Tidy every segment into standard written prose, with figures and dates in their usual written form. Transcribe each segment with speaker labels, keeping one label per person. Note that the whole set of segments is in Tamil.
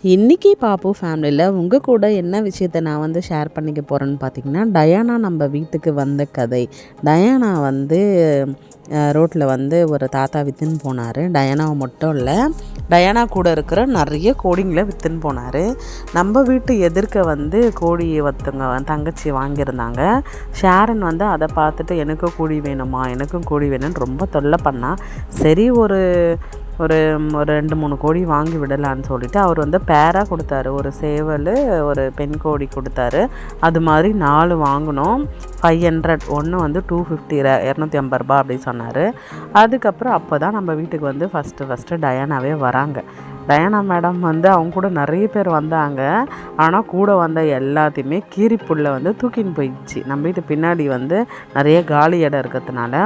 Speaker 1: இன்றைக்கி பாப்பு ஃபேமிலியில் உங்கள் கூட என்ன விஷயத்தை நான் வந்து ஷேர் பண்ணிக்க போகிறேன்னு பார்த்தீங்கன்னா, டயானா நம்ம வீட்டுக்கு வந்த கதை. டயானா வந்து ரோட்டில் வந்து ஒரு தாத்தா விற்றுன்னு போனார். டயானாவை மட்டும் இல்லை, டயானா கூட இருக்கிற நிறைய கோழிங்களை விற்றுன்னு போனார். நம்ம வீட்டு எதிர்க்க வந்து கோழி ஒருத்தங்க தங்கச்சி வாங்கியிருந்தாங்க. ஷேரன் வந்து அதை பார்த்துட்டு எனக்கும் கோழி வேணுமா, எனக்கும் கோழி வேணும்னு ரொம்ப தொல்லை பண்ணா. சரி, ஒரு ஒரு ஒரு 2-3 கோழி வாங்கி விடலான்னு சொல்லிட்டு அவர் வந்து பேராக கொடுத்தாரு. ஒரு சேவல், ஒரு பெண் கோழி கொடுத்தாரு. அது மாதிரி 4 வாங்கினோம். 500, ஒன்று வந்து 250, 250 ரூபா அப்படி சொன்னார். அதுக்கப்புறம் அப்போ தான் நம்ம வீட்டுக்கு வந்து ஃபஸ்ட்டு டயானாவே வராங்க. டயானா மேடம் வந்து அவங்க கூட நிறைய பேர் வந்தாங்க. ஆனால் கூட வந்த எல்லாத்தையுமே கீரிப்புல்ல வந்து தூக்கின்னு போயிடுச்சு. நம்ம வீட்டு பின்னாடி வந்து நிறைய காலி இடம் இருக்கிறதுனால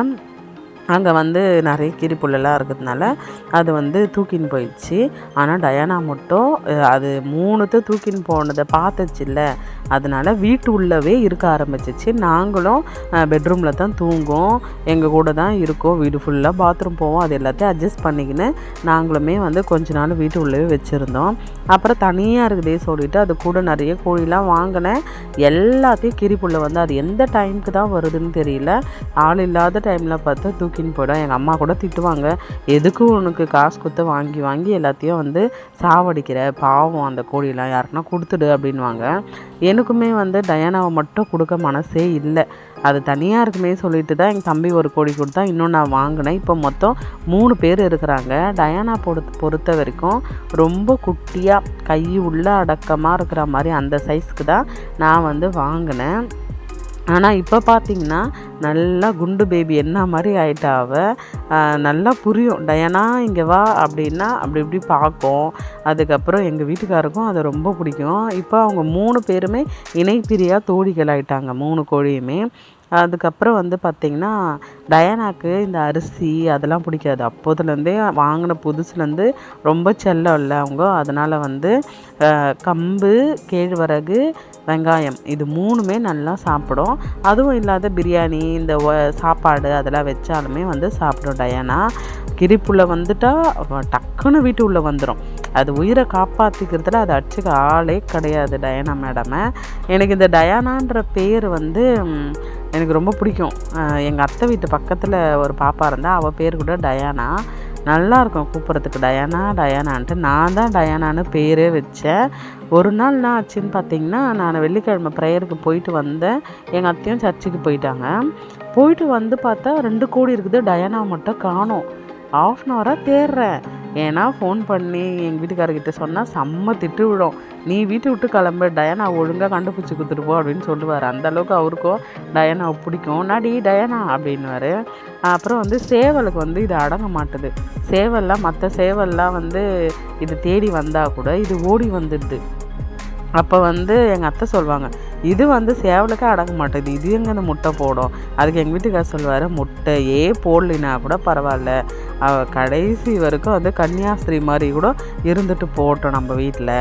Speaker 1: அங்கே வந்து நிறைய கீரிப்புல்லெல்லாம் இருக்கிறதுனால அது வந்து தூக்கின்னு போயிடுச்சு. ஆனால் டயானா மட்டும் அது 3 தூக்கின்னு போனதை பார்த்துச்சுல்ல, அதனால் வீட்டு உள்ளவே இருக்க ஆரம்பிச்சிச்சு. நாங்களும் பெட்ரூமில் தான் தூங்கும், எங்கள் கூட தான் இருக்கோம். வீடு ஃபுல்லாக பாத்ரூம் போவோம். அது எல்லாத்தையும் அட்ஜஸ்ட் பண்ணிக்கின்னு நாங்களுமே வந்து கொஞ்ச நாள் வீட்டு உள்ளவே வச்சுருந்தோம். அப்புறம் தனியாக இருக்குதே சொல்லிவிட்டு அது கூட நிறைய கோழிலாம் வாங்கினேன். எல்லாத்தையும் கீரிப்புல்ல வந்து அது எந்த டைமுக்கு தான் வருதுன்னு தெரியல, ஆள் இல்லாத டைமில் பார்த்தா தூக்கின்னு போயிடும். எங்கள் அம்மா கூட திட்டுவாங்க, எதுக்கும் உனக்கு காசு கொடுத்து வாங்கி வாங்கி எல்லாத்தையும் வந்து சாவடிக்கிற, பாவம் அந்த கோழிலாம் யாருக்குன்னா கொடுத்துடு அப்படின்வாங்க. எனக்குமே வந்து டயானாவை மட்டும் கொடுக்க மனசே இல்லை. அது தனியாக இருக்குமே சொல்லிட்டு தான் எங்கள் தம்பி ஒரு கோழி கொடுத்தா, இன்னும் நான் வாங்கினேன். இப்போ மொத்தம் 3 பேர் இருக்கிறாங்க. டயானா பொறுத்த வரைக்கும் ரொம்ப குட்டியாக கை உள்ள அடக்கமாக இருக்கிற மாதிரி அந்த சைஸ்க்கு தான் நான் வந்து வாங்கினேன். ஆனால் இப்போ பார்த்திங்கன்னா நல்லா குண்டு பேபி என்ன மாதிரி ஆகிட்டா. நல்லா புரியும், டயானா இங்கே வா அப்படின்னா அப்படி இப்படி பார்க்கும். அதுக்கப்புறம் எங்கள் வீட்டுக்காருக்கும் அது ரொம்ப பிடிக்கும். இப்போ அவங்க 3 பேருமே இணைப்பிரியாக தோழிகள் ஆகிட்டாங்க, 3 கோழியுமே. அதுக்கப்புறம் வந்து பார்த்திங்கன்னா டயானாக்கு இந்த அரிசி அதெல்லாம் பிடிக்காது. அப்போதுலேருந்தே வாங்கின புதுசுலேருந்து ரொம்ப செல்லம் இல்லை அவங்க. அதனால் வந்து கம்பு, கேழ்வரகு, வெங்காயம் இது 3மே நல்லா சாப்பிடும். அதுவும் இல்லாத பிரியாணி, இந்த சாப்பாடு அதெல்லாம் வச்சாலுமே வந்து சாப்பிடும் டயானா. கிரிப்புள்ள வந்துட்டால் டக்குன்னு வீட்டு உள்ளே வந்துடும். அது உயிரை காப்பாற்றிக்கிறதுல அது அடிச்சுக்க ஆளே கிடையாது டயானா மேடமை. எனக்கு இந்த டயானான்ற பேர் வந்து எனக்கு ரொம்ப பிடிக்கும். எங்கள் அத்தை வீட்டு பக்கத்தில் ஒரு பாப்பா இருந்தால், அவள் பேர் கூட டயானா. நல்லாயிருக்கும் கூப்பிட்றதுக்கு, டயானா டயானான்ட்டு. நான் தான் டயானான்னு பேரே வச்சேன். ஒரு நாள் என்ன ஆச்சுன்னு பார்த்திங்கன்னா, நான் வெள்ளிக்கிழமை ப்ரேயருக்கு போயிட்டு வந்தேன். எங்கள் அத்தையும் சர்ச்சுக்கு போயிட்டாங்க. போயிட்டு வந்து பார்த்தா 2 கோழி இருக்குது, டயானா மட்டும் காணோம். 1/2 அன் ஹவராக தேடுறேன். ஏன்னா ஃபோன் பண்ணி எங்கள் வீட்டுக்காரர்கிட்ட சொன்னால் செம்ம திட்டு விடும். நீ வீட்டை விட்டு கிளம்பு, டயானா ஒழுங்காக கண்டுபிடிச்சி கொடுத்துட்டு போ அப்படின்னு சொல்லுவார். அந்தளவுக்கு அவருக்கும் டயானாவை பிடிக்கும். நாடி டயானா அப்படின்வார். அப்புறம் வந்து சேவலுக்கு வந்து இது அடங்க மாட்டுது. சேவல்லாம் மற்ற சேவல்லாம் வந்து இது தேடி வந்தால் கூட இது ஓடி வந்துடுது. அப்போ வந்து எங்கள் அத்தை சொல்லுவாங்க, இது வந்து சேவலுக்கே அடங்க மாட்டேது, இது எங்கே அந்த முட்டை போடும். அதுக்கு எங்கள் வீட்டுக்கார சொல்லுவார், முட்டையே போடலினா கூட பரவாயில்ல, அவள் கடைசி வரைக்கும் வந்து கன்னியாஸ்திரி மாதிரி கூட இருந்துட்டு போட்டோம் நம்ம வீட்டில்,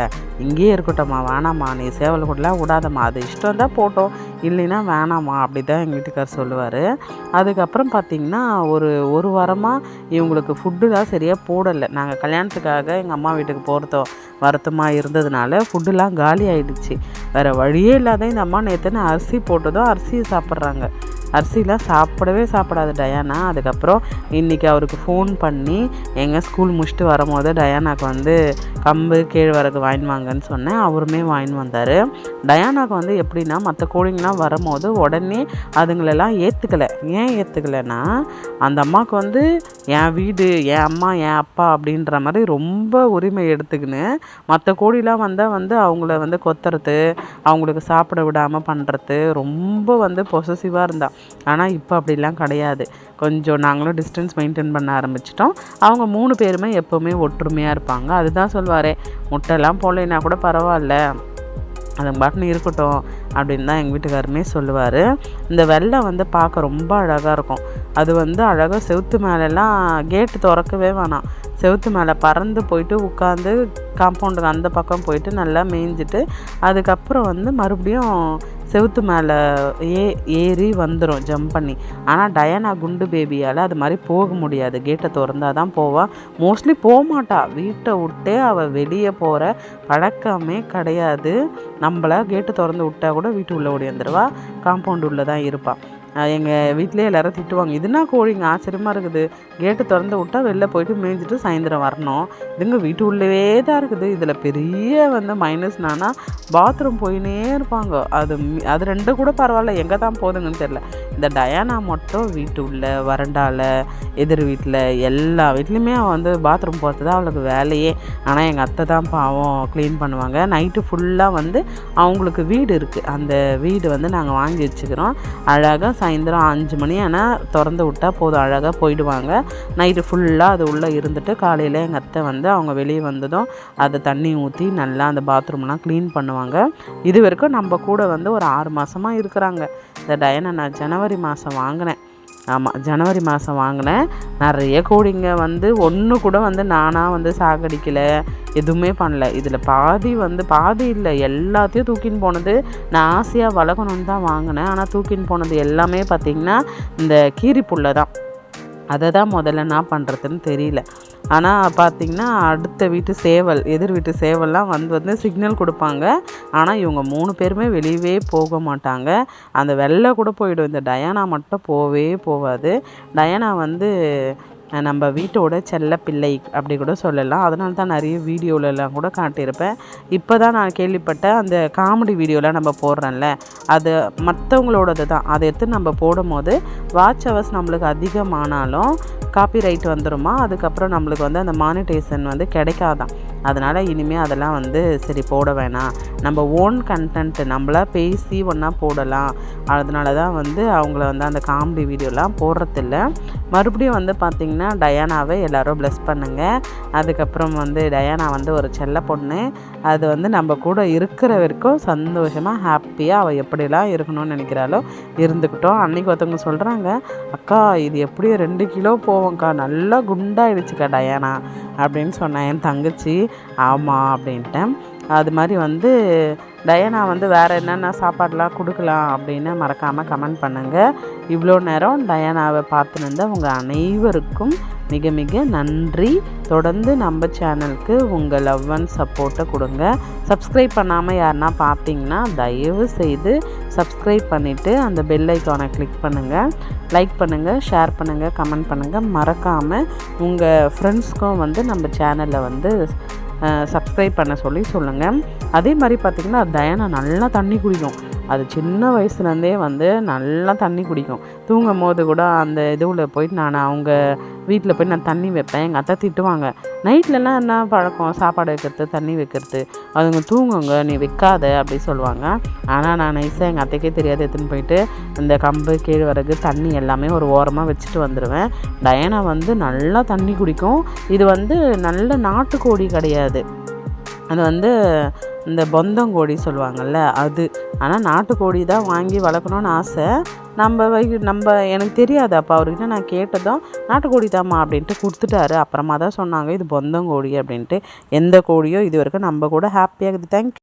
Speaker 1: இங்கேயே இருக்கட்டும்மா, வேணாம்மா, நீ சேவல் கூடலாம் விடாதம்மா, அது இஷ்டம் தான் போட்டோம், இல்லைன்னா வேணாம்மா, அப்படி தான் எங்கள் வீட்டுக்கார் சொல்லுவார். அதுக்கப்புறம் பார்த்திங்கன்னா ஒரு வாரமாக இவங்களுக்கு ஃபுட்டு தான் சரியாக போடலை. நாங்கள் கல்யாணத்துக்காக எங்கள் அம்மா வீட்டுக்கு போகிறதோ வருத்தமாக இருந்ததுனால ஃபுட்டுலாம் காலி ஆகிடுச்சு. வேறு வழியே இல்லாத இந்த அம்மா நேற்றுன்னு அரிசி போட்டதும் அரிசியை சாப்பிட்றாங்க. அரிசிலாம் சாப்பிடாது டயானா. அதுக்கப்புறம் இன்றைக்கி அவருக்கு ஃபோன் பண்ணி எங்கள் ஸ்கூல் முடிச்சுட்டு வரும்போது டயானாக்கு வந்து கம்பு, கேழ்வரகு வாங்கின்னு சொன்னேன். அவருமே வாங்கின்னு வந்தார். டயானாக்கு வந்து எப்படின்னா, மற்ற கோழிங்கெலாம் வரும்போது உடனே அதுங்களெல்லாம் ஏற்றுக்கலை. ஏன் ஏற்றுக்கலைன்னா, அந்த அம்மாவுக்கு வந்து என் வீடு, என் அம்மா, என் அப்பா அப்படின்ற மாதிரி ரொம்ப உரிமை எடுத்துக்கின்னு மற்ற கோழிலாம் வந்தால் வந்து அவங்கள வந்து கொத்துறது, அவங்களுக்கு சாப்பிட விடாமல் பண்ணுறது, ரொம்ப வந்து பொசசிவாக இருந்தா. ஆனால் இப்போ அப்படிலாம் கிடையாது. கொஞ்சம் நாங்களும் டிஸ்டன்ஸ் மெயின்டைன் பண்ண ஆரம்பிச்சிட்டோம். அவங்க 3 பேருமே எப்போவுமே ஒற்றுமையாக இருப்பாங்க. அதுதான் சொல்வார், முட்டைலாம் போடலைன்னா கூட பரவாயில்ல, அது பாட்டுன்னு இருக்கட்டும் அப்படின்னு தான் எங்கள் வீட்டுக்காருமே சொல்லுவார். இந்த வெள்ளை வந்து பார்க்க ரொம்ப அழகாக இருக்கும். அது வந்து அழகாக செவுத்து மேலெல்லாம் கேட்டு திறக்கவே வேணாம், செவுத்து மேலே பறந்து போயிட்டு உட்காந்து காம்பவுண்டுக்கு அந்த பக்கம் போயிட்டு நல்லா மேய்ஞ்சிட்டு அதுக்கப்புறம் வந்து மறுபடியும் செவுத்து மேலே ஏறி வந்துடும் ஜம்ப் பண்ணி. ஆனால் டயானா குண்டு பேபியால் அது மாதிரி போக முடியாது, கேட்டை திறந்தால் தான் போவாள். மோஸ்ட்லி போகமாட்டா, வீட்டை விட்டே அவள் வெளியே போகிற பழக்கமே கிடையாது. நம்மளை கேட்டு திறந்து விட்டா கூட வீட்டு உள்ளே ஓடியாந்துருவா, காம்பவுண்டு உள்ளே தான் இருப்பாள். எங்கள் வீட்டிலே எல்லோரும் திட்டுவாங்க, இதுனா கோழிங்க ஆச்சரியமாக இருக்குது, கேட்டு திறந்து விட்டா வெளில போயிட்டு மேய்ஞ்சிட்டு சாயந்தரம் வரணும், இதுங்க வீட்டு உள்ளவே தான் இருக்குது. இதில் பெரிய மைனஸ்னானா பாத்ரூம் போயினே இருப்பாங்க. அது ரெண்டு கூட பரவாயில்ல, எங்கே தான் போகுதுங்கன்னு தெரில. இந்த டயானா மட்டும் வீட்டு உள்ள வரண்டாவில் எதிர் வீட்டில் எல்லா வீட்லேயுமே அவள் பாத்ரூம் போகிறது தான் அவளுக்கு வேலையே. ஆனால் எங்கள் அத்தை தான் பாவம் க்ளீன் பண்ணுவாங்க. நைட்டு ஃபுல்லாக அவங்களுக்கு வீடு இருக்குது, அந்த வீடு நாங்கள் வாங்கி வச்சுக்கிறோம். அழகாக சாயந்தரம் 5 மணி ஆனால் திறந்து விட்டால் போதும், அழகாக போயிடுவாங்க. நைட்டு ஃபுல்லாக அது உள்ளே இருந்துட்டு காலையில் எங்கள் அத்தை அவங்க வெளியே வந்ததும் அதை தண்ணி ஊற்றி நல்லா அந்த பாத்ரூம்லாம் க்ளீன் பண்ணுவாங்க. இது வரைக்கும் நம்ம கூட ஒரு 6 மாதமாக இருக்கிறாங்க. இந்த டயானா நான் ஜனவரி மாதம் வாங்கினேன். ஆமாம், ஜனவரி மாதம் வாங்கினேன். நிறைய கோழிங்க ஒன்று கூட நானாக சாகடிக்கலை, எதுவுமே பண்ணல. இதில் பாதி இல்லை, எல்லாத்தையும் தூக்கின்னு போனது. நான் ஆசையாக வளர்க்கணுன்னு தான் வாங்கினேன். ஆனால் தூக்கின்னு போனது எல்லாமே பார்த்திங்கன்னா இந்த கீரிப்புல்லை தான். அதை தான் முதல்ல நான் பண்ணுறதுன்னு தெரியல. ஆனால் பார்த்திங்கன்னா அடுத்த வீட்டு சேவல், எதிர் வீட்டு சேவல்லாம் சிக்னல் கொடுப்பாங்க. ஆனால் இவங்க 3 பேருமே வெளியவே போக மாட்டாங்க, அந்த வெள்ளை கூட போயிடும். இந்த டயானா மட்டும் போகவே போகாது. டயானா நம்ம வீட்டோட செல்ல பிள்ளை அப்படி கூட சொல்லலாம். அதனால தான் நிறைய வீடியோலலாம் கூட காட்டியிருப்பேன். இப்போ தான் நான் கேள்விப்பட்டேன், அந்த காமெடி வீடியோலாம் நம்ம போடுறோம்ல, அது மற்றவங்களோடது தான். அதை எடுத்து நம்ம போடும் போது வாட்ச் ஹவர்ஸ் நம்மளுக்கு அதிகமானாலும் காப்பிரைட் வந்துடுமா, அதுக்கப்புறம் நம்மளுக்கு அந்த மானிட்டைசேஷன் கிடைக்காதான். அதனால் இனிமேல் அதெல்லாம் சரி போட வேணாம், நம்ம ஓன் கண்டென்ட்டு நம்மளாக பேசி ஒன்றா போடலாம். அதனால தான் அவங்கள அந்த காமெடி வீடியோலாம் போடுறதில்ல. மறுபடியும் பார்த்திங்கன்னா டயானாவை எல்லோரும் ப்ளஸ் பண்ணுங்கள். அதுக்கப்புறம் டயானா ஒரு செல்ல பொண்ணு. அது நம்ம கூட இருக்கிற வரைக்கும் சந்தோஷமாக ஹாப்பியாக அவள் எப்படிலாம் இருக்கணும்னு நினைக்கிறாளோ இருந்துக்கிட்டோம். அன்றைக்கி ஒருத்தவங்க சொல்கிறாங்க, அக்கா இது எப்படியும் 2 கிலோ போவோங்க்கா, நல்லா குண்டாயிடுச்சுக்கா டயானா அப்படின்னு சொன்னேன் என் தங்கச்சி. ஆமாம் அப்படின்ட்டேன். அது மாதிரி டயானா வேறு என்னென்ன சாப்பாடெலாம் கொடுக்கலாம் அப்படின்னு மறக்காமல் கமெண்ட் பண்ணுங்கள். இவ்வளோ நேரம் டயானாவை பார்த்துன்னு உங்கள் அனைவருக்கும் மிக மிக நன்றி. தொடர்ந்து நம்ம சேனலுக்கு உங்கள் லவ் அண்ட் சப்போர்ட்டை கொடுங்க. சப்ஸ்கிரைப் பண்ணாமல் யாருன்னா பார்த்தீங்கன்னா தயவு செய்து சப்ஸ்கிரைப் பண்ணிவிட்டு அந்த பெல் ஐக்கானை கிளிக் பண்ணுங்கள். லைக் பண்ணுங்கள், ஷேர் பண்ணுங்கள், கமெண்ட் பண்ணுங்கள். மறக்காமல் உங்கள் ஃப்ரெண்ட்ஸ்க்கும் நம்ம சேனலில் சப்ஸ்கிரைப் பண்ண சொல்லுங்கள். அதே மாதிரி பார்த்திங்கன்னா டயானா நல்லா தண்ணி குடிக்கும். அது சின்ன வயசுலேருந்தே நல்லா தண்ணி குடிக்கும். தூங்கும் போது கூட அந்த இதுவில் போயிட்டு நான் அவங்க வீட்டில் போய் நான் தண்ணி வைப்பேன். எங்கள் அத்தை திட்டுவாங்க, நைட்லலாம் என்ன பழக்கம் சாப்பாடு வைக்கிறது தண்ணி வைக்கிறது, அதுங்க தூங்குங்க நீ வைக்காத அப்படி சொல்லுவாங்க. ஆனால் நான் நைஸாக எங்கள் அத்தைக்கே தெரியாது எடுத்துன்னு போயிட்டு இந்த கம்பு கேழ்வரகு தண்ணி எல்லாமே ஒரு ஓரமாக வச்சுட்டு வந்துடுவேன். டயானா நல்லா தண்ணி குடிக்கும். இது நல்ல நாட்டுக்கோழி கிடையாது, அது இந்த பொந்தங்கோழி சொல்லுவாங்கள்ல அது. ஆனால் நாட்டுக்கோழி தான் வாங்கி வளர்க்கணுன்னு ஆசை. நம்ம எனக்கு தெரியாது. அப்போ அவர்கிட்ட நான் கேட்டதும் நாட்டுக்கோழி தாம்மா அப்படின்ட்டு கொடுத்துட்டாரு. அப்புறமா தான் சொன்னாங்க இது பொந்தங்கோழி அப்படின்ட்டு. எந்த கோழியோ இது வரைக்கும் நம்ம கூட ஹாப்பியாக இருக்குது. தேங்க்யூ.